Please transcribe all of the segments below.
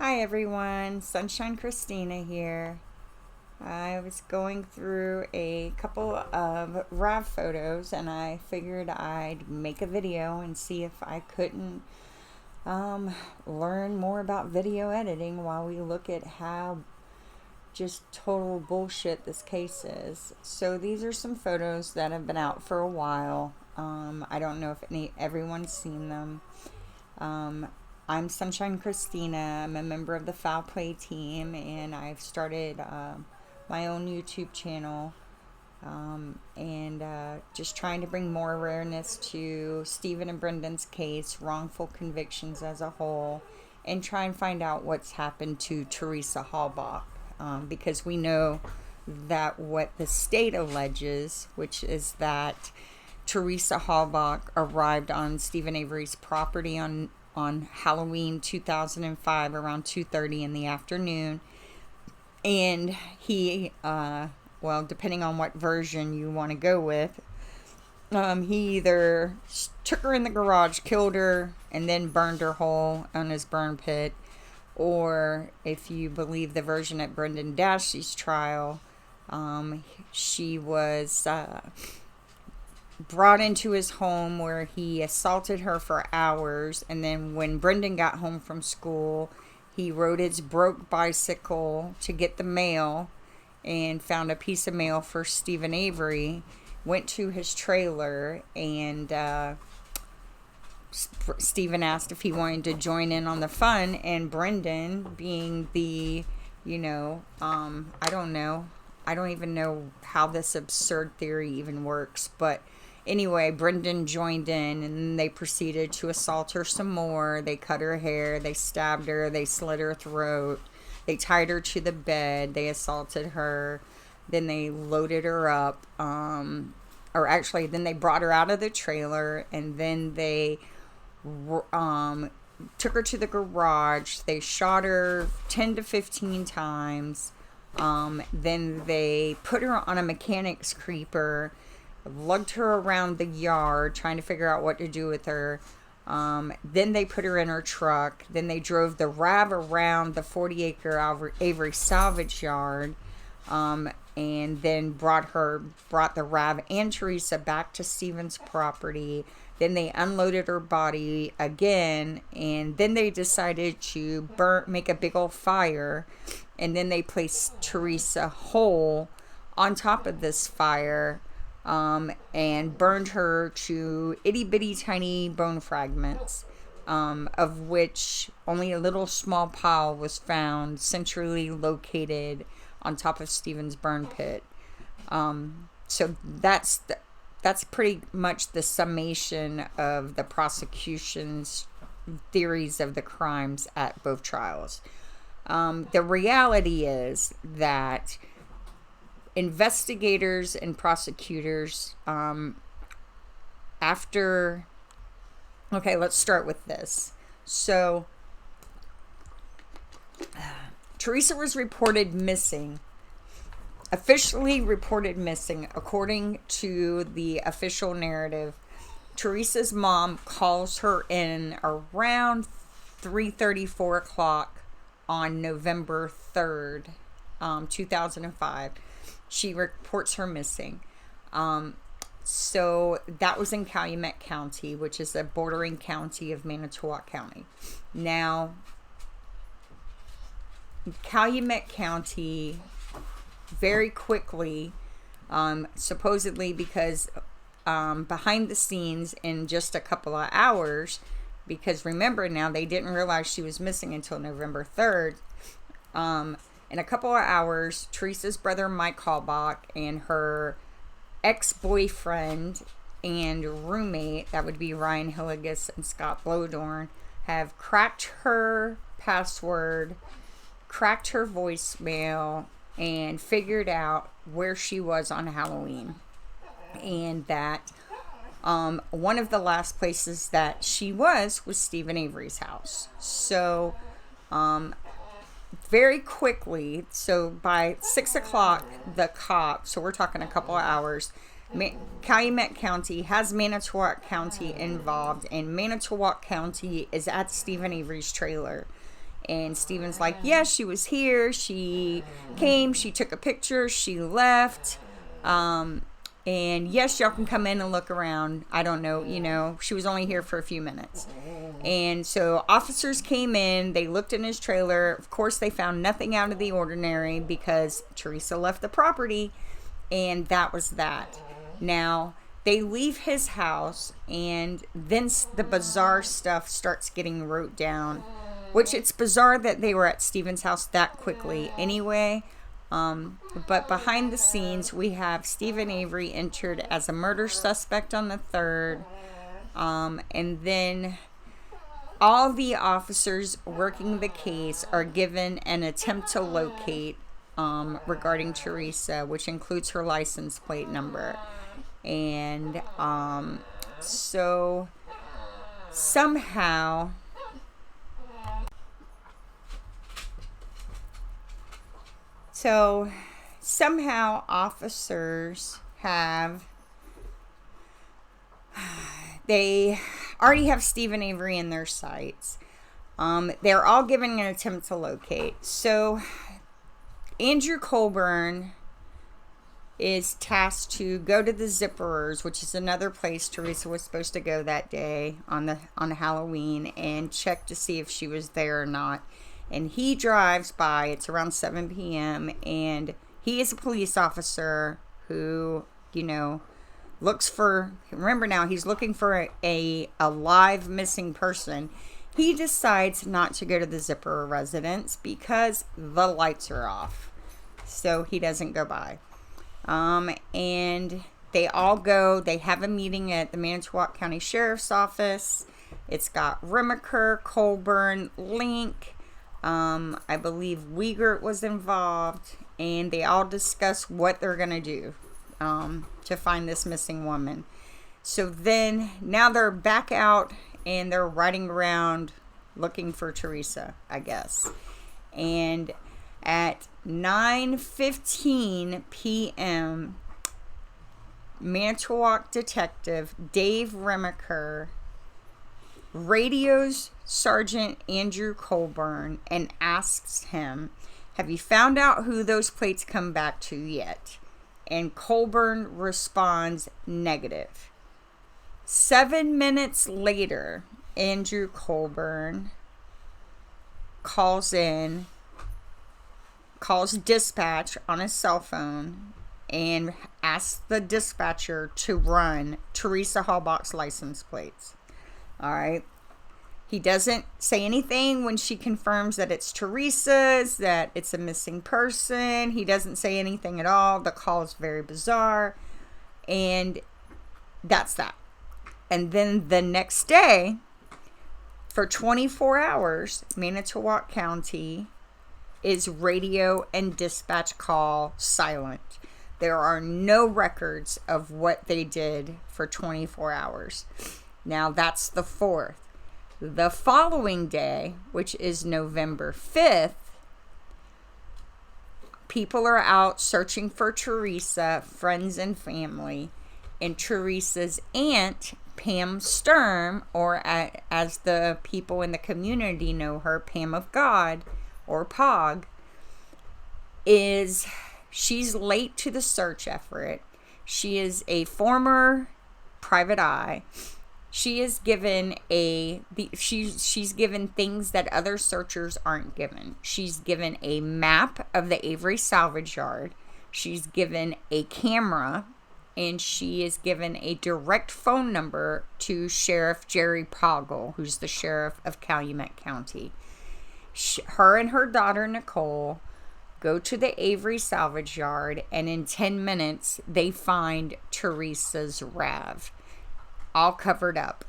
Hi everyone, Sunshine Christina here. I was going through a couple of RAV photos and I figured I'd make a video and see if I couldn't learn more about video editing while we look at how just total bullshit this case is. So these are some photos that have been out for a while. I don't know if everyone's seen them. I'm Sunshine Christina. I'm a member of the Foul Play team, and I've started my own YouTube channel and just trying to bring more awareness to Stephen and Brendan's case, wrongful convictions as a whole, and try and find out what's happened to Teresa Halbach, because we know that what the state alleges, which is that Teresa Halbach arrived on Stephen Avery's property on Halloween 2005 around 2:30 in the afternoon, and he depending on what version you want to go with, he either took her in the garage, killed her, and then burned her whole on his burn pit, or if you believe the version at Brendan Dassey's trial, she was brought into his home where he assaulted her for hours, and then when Brendan got home from school, he rode his broke bicycle to get the mail and found a piece of mail for Stephen Avery, went to his trailer, and Stephen asked if he wanted to join in on the fun, and Brendan, being the, I don't even know how this absurd theory even works, but anyway, Brendan joined in, and they proceeded to assault her some more. They cut her hair, they stabbed her, they slit her throat, they tied her to the bed, they assaulted her, then they loaded her up, then they brought her out of the trailer, and then they took her to the garage. They shot her 10 to 15 times. Then they put her on a mechanic's creeper, lugged her around the yard trying to figure out what to do with her. Then they put her in her truck. Then they drove the RAV around the 40-acre Avery salvage yard, and then brought the RAV and Teresa back to Stephen's property. Then they unloaded her body again, and then they decided to make a big old fire, and then they placed Teresa whole on top of this fire, and burned her to itty-bitty tiny bone fragments, of which only a little small pile was found centrally located on top of Stephen's burn pit. So that's pretty much the summation of the prosecution's theories of the crimes at both trials. The reality is that investigators and prosecutors, let's start with this. So, Teresa was officially reported missing, according to the official narrative. Teresa's mom calls her in around 3:34 o'clock on November 3rd, 2005. She reports her missing. So that was in Calumet County, which is a bordering county of Manitowoc County. Now, Calumet County very quickly, supposedly because behind the scenes in just a couple of hours, because remember now, they didn't realize she was missing until November 3rd. In a couple of hours, Teresa's brother Mike Halbach and her ex-boyfriend and roommate, that would be Ryan Hilligus and Scott Blodorn, have cracked her password, cracked her voicemail, and figured out where she was on Halloween. And that one of the last places that she was Stephen Avery's house. So, very quickly, so by 6 o'clock, the cops, so we're talking a couple of hours, Calumet County has Manitowoc County involved, and Manitowoc County is at Stephen Avery's trailer. And Steven's like, yes, she was here. She came, she took a picture, she left. And yes, y'all can come in and look around. I don't know, you know, she was only here for a few minutes. And so officers came in, they looked in his trailer. Of course, they found nothing out of the ordinary because Teresa left the property, and that was that. Now, they leave his house, and then the bizarre stuff starts getting wrote down, which it's bizarre that they were at Steven's house that quickly anyway. But behind the scenes, we have Stephen Avery entered as a murder suspect on the 3rd. And then all the officers working the case are given an attempt to locate regarding Teresa, which includes her license plate number. And so somehow officers they already have Stephen Avery in their sights. They're all giving an attempt to locate. So Andrew Colburn is tasked to go to the Zipperers, which is another place Teresa was supposed to go that day on Halloween, and check to see if she was there or not. And he drives by. It's around 7 p.m. and he is a police officer who, you know, looks for, remember now, he's looking for a live missing person. He decides not to go to the Zipperer residence because the lights are off. So he doesn't go by. And they all go, they have a meeting at the Manitowoc County Sheriff's Office. It's got Remaker, Colburn, Link, I believe Wiegert was involved, and they all discuss what they're going to do to find this missing woman. So then, now they're back out, and they're riding around looking for Teresa, I guess. And at 9:15 p.m., Manitowoc detective Dave Remaker radios Sergeant Andrew Colburn and asks him, have you found out who those plates come back to yet? And Colburn responds negative. 7 minutes later, Andrew Colburn calls dispatch on his cell phone and asks the dispatcher to run Teresa Halbach's license plates. All right. He doesn't say anything when she confirms that it's Teresa's, that it's a missing person. He doesn't say anything at all. The call is very bizarre. And that's that. And then the next day, for 24 hours, Manitowoc County is radio and dispatch call silent. There are no records of what they did for 24 hours. Now, that's the 4th. The following day, which is November 5th, people are out searching for Teresa, friends and family, and Teresa's aunt, Pam Sturm, or as the people in the community know her, Pam of God, or Pog, she's late to the search effort. She is a former private eye. She is given she's given things that other searchers aren't given. She's given a map of the Avery salvage yard. She's given a camera, and she is given a direct phone number to Sheriff Jerry Poggle, who's the sheriff of Calumet County. Her and her daughter Nicole go to the Avery salvage yard, and in 10 minutes they find Teresa's RAV, all covered up,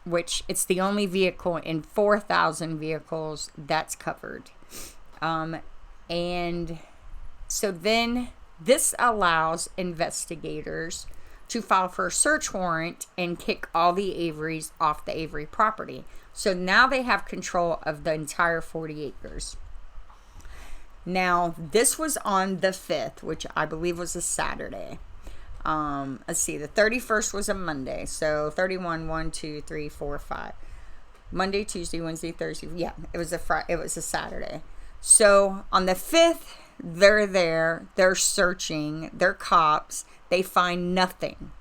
which it's the only vehicle in 4,000 vehicles that's covered. And so then this allows investigators to file for a search warrant and kick all the Averys off the Avery property. So now they have control of the entire 40 acres. Now, this was on the 5th, which I believe was a Saturday. Let's see, the 31st was a Monday. So 31, 1, 2, 3, 4, 5. Monday, Tuesday, Wednesday, Thursday. Yeah, it was a Saturday. So on the 5th, they're there. They're searching. They're cops. They find nothing.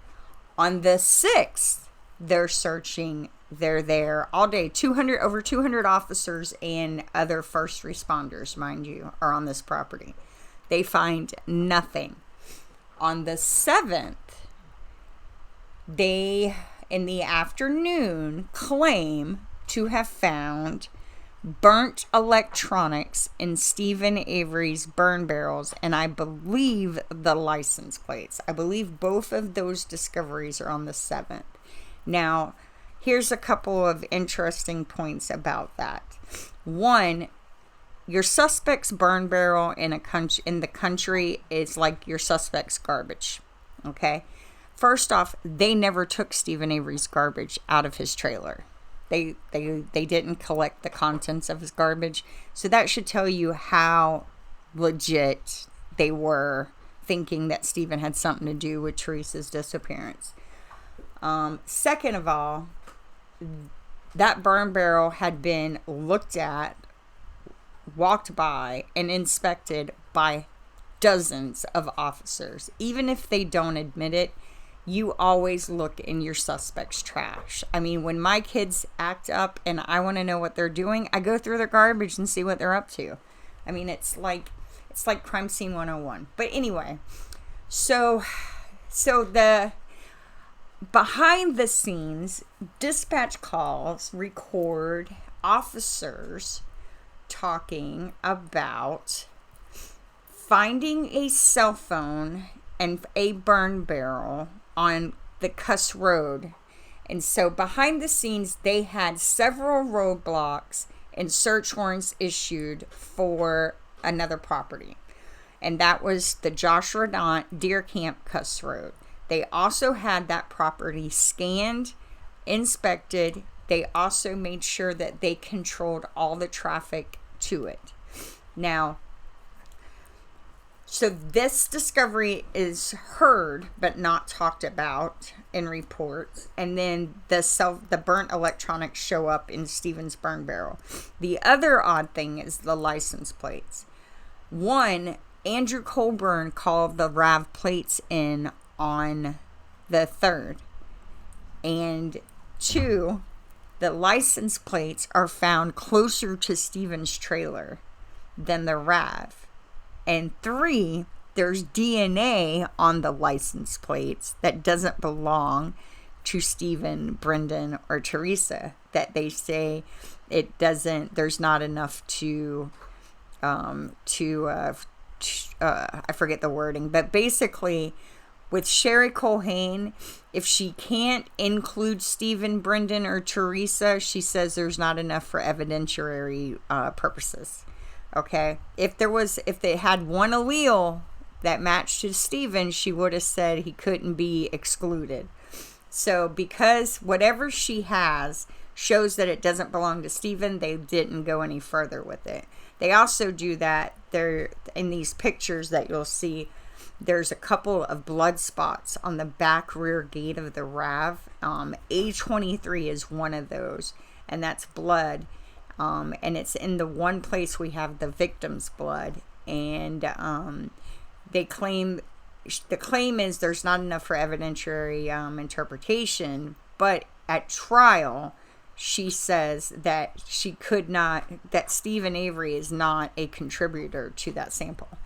On the 6th, they're searching. They're there all day. Over 200 officers and other first responders, mind you, are on this property. They find nothing. On the 7th, they, in the afternoon, claim to have found burnt electronics in Stephen Avery's burn barrels, and I believe the license plates. I believe both of those discoveries are on the 7th. Now, here's a couple of interesting points about that. One, your suspect's burn barrel in the country is like your suspect's garbage. Okay? First off, they never took Stephen Avery's garbage out of his trailer. They didn't collect the contents of his garbage. So that should tell you how legit they were thinking that Stephen had something to do with Teresa's disappearance. Second of all, that burn barrel had been looked at, walked by, and inspected by dozens of officers. Even if they don't admit it, you always look in your suspect's trash. I mean, when my kids act up and I want to know what they're doing, I go through their garbage and see what they're up to. I mean, it's like crime scene 101. But anyway, so the behind the scenes dispatch calls record officers talking about finding a cell phone and a burn barrel on the Cuss Road. And so behind the scenes, they had several roadblocks and search warrants issued for another property. And that was the Joshua Deer Camp Cuss Road. They also had that property scanned, inspected. They also made sure that they controlled all the traffic to it. Now, so this discovery is heard but not talked about in reports, and then the burnt electronics show up in Stephen's burn barrel. The other odd thing is the license plates. One, Andrew Colburn called the RAV plates in on the 3rd, and 2, the license plates are found closer to Stephen's trailer than the RAV. And 3, there's DNA on the license plates that doesn't belong to Stephen, Brendan, or Teresa. That they say it doesn't. There's not enough to I forget the wording, but basically, with Sherry Colhane, if she can't include Stephen, Brendan, or Teresa, she says there's not enough for evidentiary purposes. Okay, if they had one allele that matched to Stephen, she would have said he couldn't be excluded. So because whatever she has shows that it doesn't belong to Stephen, they didn't go any further with it. They also do that. There in these pictures that you'll see, there's a couple of blood spots on the back rear gate of the RAV. A23 is one of those, and that's blood. And it's in the one place we have the victim's blood, and the claim is there's not enough for evidentiary interpretation, but at trial she says that that Stephen Avery is not a contributor to that sample,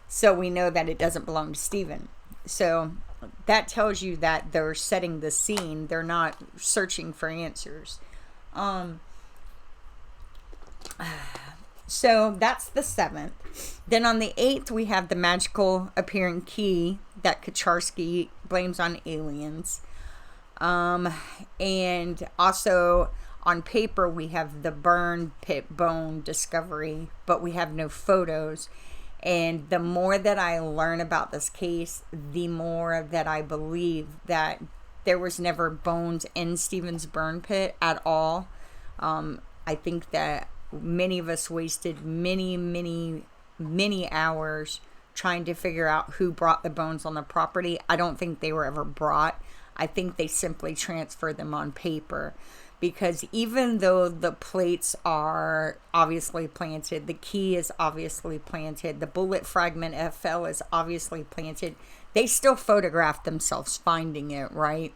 so we know that it doesn't belong to Stephen. So that tells you that they're setting the scene, they're not searching for answers. So that's the 7th. Then on the 8th, we have the magical appearing key that Kacharsky blames on aliens. And also on paper, we have the burn pit bone discovery, but we have no photos. And the more that I learn about this case, the more that I believe that there was never bones in Stephen's burn pit at all. I think that many of us wasted many hours trying to figure out who brought the bones on the property. I don't think they were ever brought. I think they simply transferred them on paper because even though the plates are obviously planted, the key is obviously planted, the bullet fragment FL is obviously planted, they still photographed themselves finding it, right?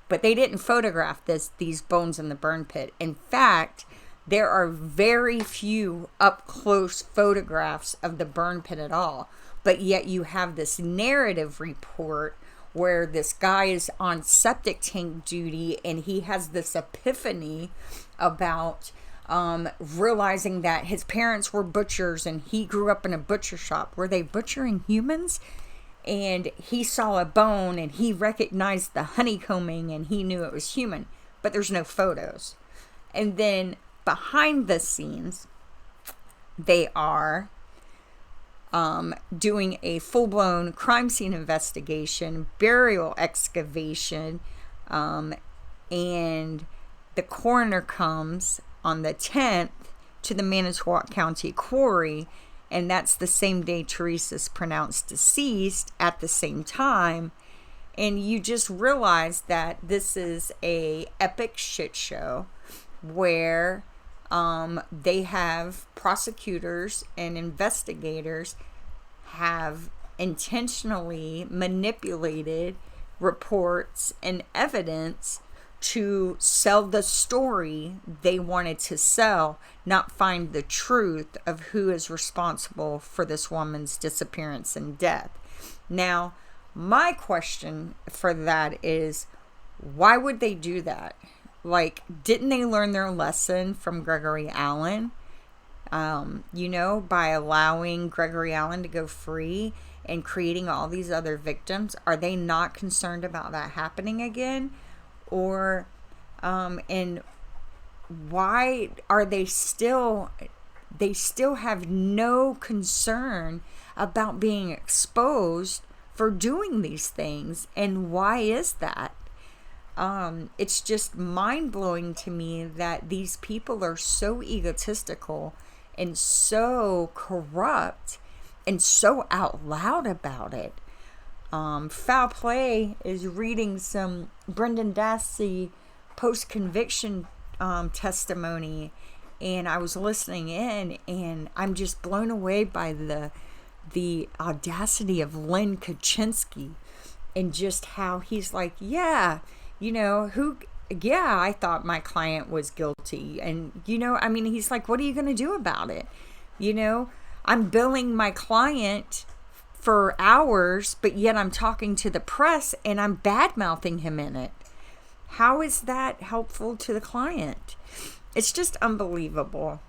But they didn't photograph these bones in the burn pit. In fact, there are very few up close photographs of the burn pit at all. But yet you have this narrative report where this guy is on septic tank duty and he has this epiphany about realizing that his parents were butchers and he grew up in a butcher shop. Were they butchering humans? And he saw a bone and he recognized the honeycombing and he knew it was human, but there's no photos. And then behind the scenes, they are doing a full-blown crime scene investigation, burial excavation, and the coroner comes on the 10th to the Manitowoc County Quarry, and that's the same day Teresa's pronounced deceased at the same time. And you just realize that this is a epic shit show where they have prosecutors and investigators have intentionally manipulated reports and evidence to sell the story they wanted to sell, not find the truth of who is responsible for this woman's disappearance and death. Now, my question for that is, why would they do that? Like, didn't they learn their lesson from Gregory Allen? By allowing Gregory Allen to go free and creating all these other victims. Are they not concerned about that happening again? Or, and why are they still have no concern about being exposed for doing these things? And why is that? It's just mind-blowing to me that these people are so egotistical and so corrupt and so out loud about it. Foul Play is reading some Brendan Dassey post-conviction testimony, and I was listening in, and I'm just blown away by the audacity of Len Kaczynski and just how he's like, I thought my client was guilty. And, he's like, what are you going to do about it? I'm billing my client for hours, but yet I'm talking to the press and I'm bad-mouthing him in it. How is that helpful to the client? It's just unbelievable.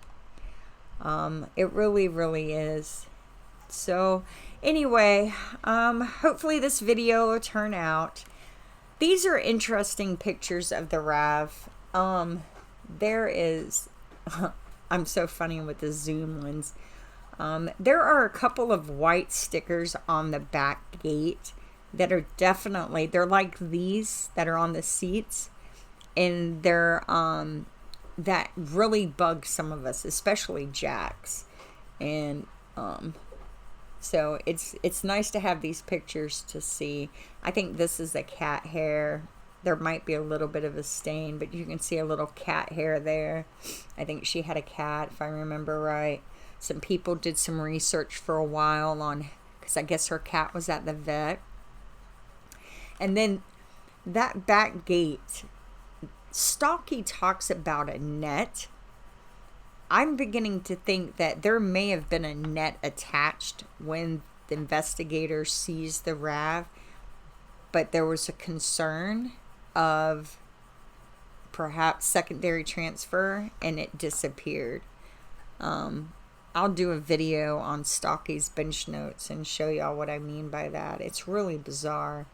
It really, really is. So, anyway, hopefully this video will turn out. These are interesting pictures of the RAV. There is, I'm so funny with the zoom lens. There are a couple of white stickers on the back gate that are definitely, they're like these that are on the seats. And they're, that really bug some of us, especially Jack's. And, so it's nice to have these pictures to see. I think this is a cat hair. There might be a little bit of a stain, but you can see a little cat hair there. I think she had a cat, if I remember right. Some people did some research for a while on, because I guess her cat was at the vet. And then that back gate, Stalky talks about a net. I'm beginning to think that there may have been a net attached when the investigator seized the RAV, but there was a concern of perhaps secondary transfer and it disappeared. I'll do a video on Stalky's bench notes and show y'all what I mean by that. It's really bizarre.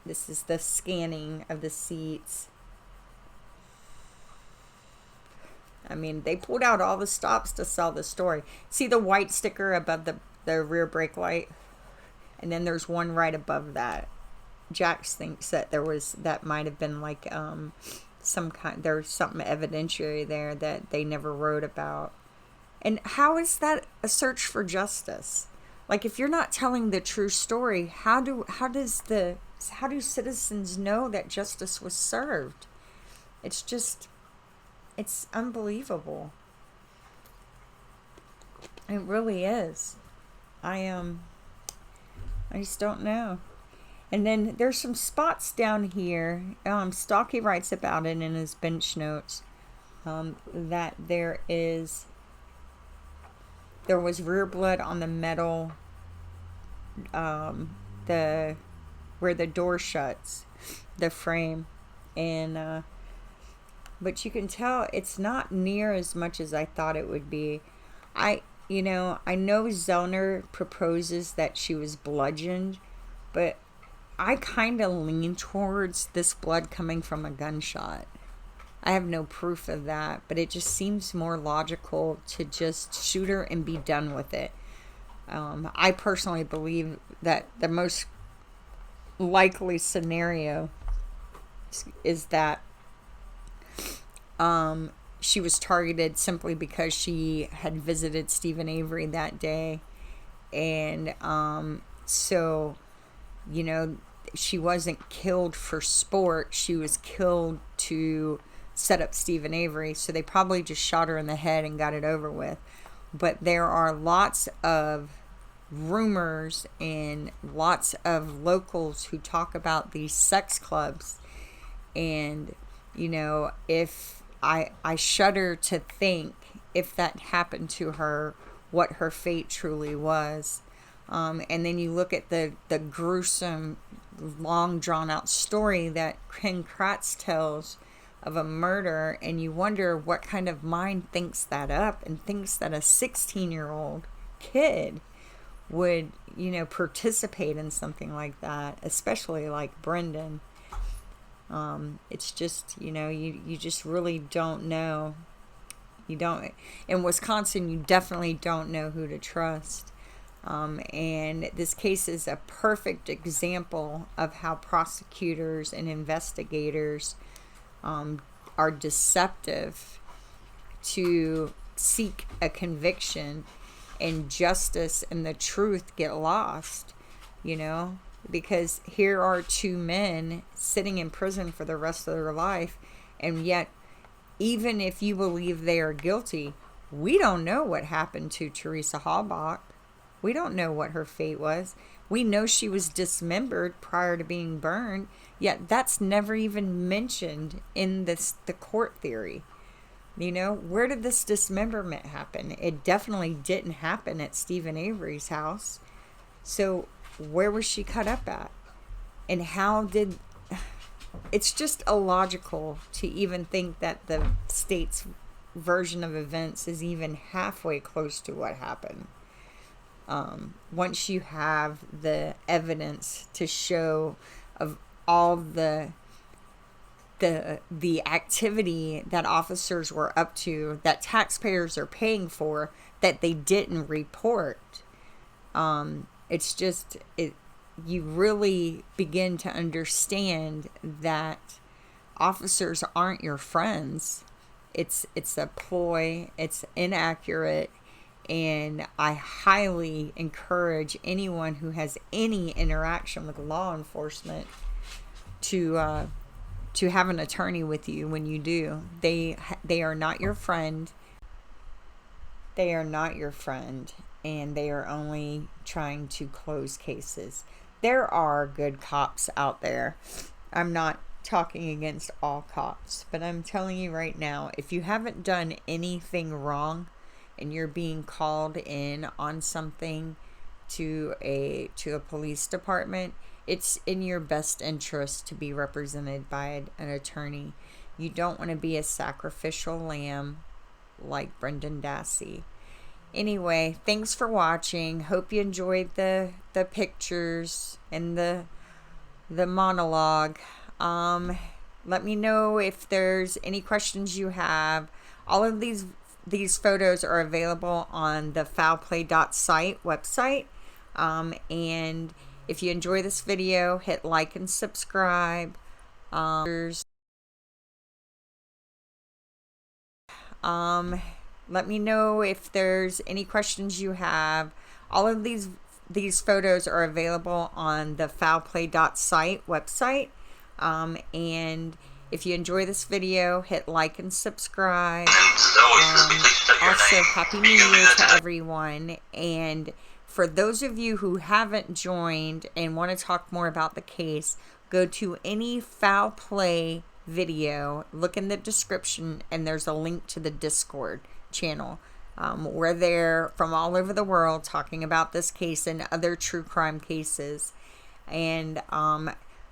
This is the scanning of the seats. I mean, they pulled out all the stops to sell the story. See the white sticker above the rear brake light? And then there's one right above that. Jax thinks that that might have been like there's something evidentiary there that they never wrote about. And how is that a search for justice? Like, if you're not telling the true story, how do citizens know that justice was served? It's just, it's unbelievable. It really is. I just don't know. And then there's some spots down here. Stocky writes about it in his bench notes. That there was rear blood on the metal, the where the door shuts, the frame, and but you can tell it's not near as much as I thought it would be. I know Zellner proposes that she was bludgeoned, but I kind of lean towards this blood coming from a gunshot. I have no proof of that, but it just seems more logical to just shoot her and be done with it. I personally believe that the most likely scenario is that she was targeted simply because she had visited Stephen Avery that day. And so, she wasn't killed for sport. She was killed to set up Stephen Avery. So they probably just shot her in the head and got it over with. But there are lots of rumors and lots of locals who talk about these sex clubs. And, if I shudder to think if that happened to her, what her fate truly was. And then you look at the gruesome, long drawn out story that Ken Kratz tells of a murder, and you wonder what kind of mind thinks that up and thinks that a 16-year-old kid would, participate in something like that, especially like Brendan. It's just, you just really don't know. You don't, in Wisconsin, you definitely don't know who to trust. And this case is a perfect example of how prosecutors and investigators are deceptive to seek a conviction, and justice and the truth get lost, because here are two men sitting in prison for the rest of their life, and yet even if you believe they are guilty, we don't know what happened to Teresa Halbach. We don't know what her fate was. We know she was dismembered prior to being burned, yet that's never even mentioned in the court theory. Where did this dismemberment happen? It definitely didn't happen at Stephen Avery's house. So where was she cut up at? And how did... It's just illogical to even think that the state's version of events is even halfway close to what happened. Once you have the evidence to show of all the activity that officers were up to, that taxpayers are paying for, that they didn't report, it's just, you really begin to understand that officers aren't your friends. It's a ploy. It's inaccurate. And I highly encourage anyone who has any interaction with law enforcement to have an attorney with you when you do. They are not your friend. They are not your friend, and they are only trying to close cases. There are good cops out there. I'm not talking against all cops, but I'm telling you right now, if you haven't done anything wrong and you're being called in on something to a police department, it's in your best interest to be represented by an attorney. You don't want to be a sacrificial lamb like Brendan Dassey. Anyway, thanks for watching. Hope you enjoyed the pictures and the monologue. Let me know if there's any questions you have. All of these photos are available on the foulplay.site website. And if you enjoy this video, hit like and subscribe. Let me know if there's any questions you have. All of these photos are available on the foulplay.site website. And If you enjoy this video, hit like and subscribe. Also, Happy New Year to everyone. And for those of you who haven't joined and want to talk more about the case, go to any foul play video, look in the description, and there's a link to the Discord channel. We're there from all over the world talking about this case and other true crime cases. And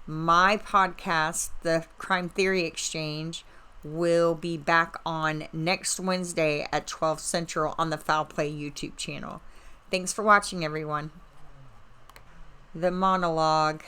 my podcast, the Crime Theory Exchange, will be back on next Wednesday at 12 Central on the Foul Play YouTube channel. Thanks for watching, everyone. The monologue.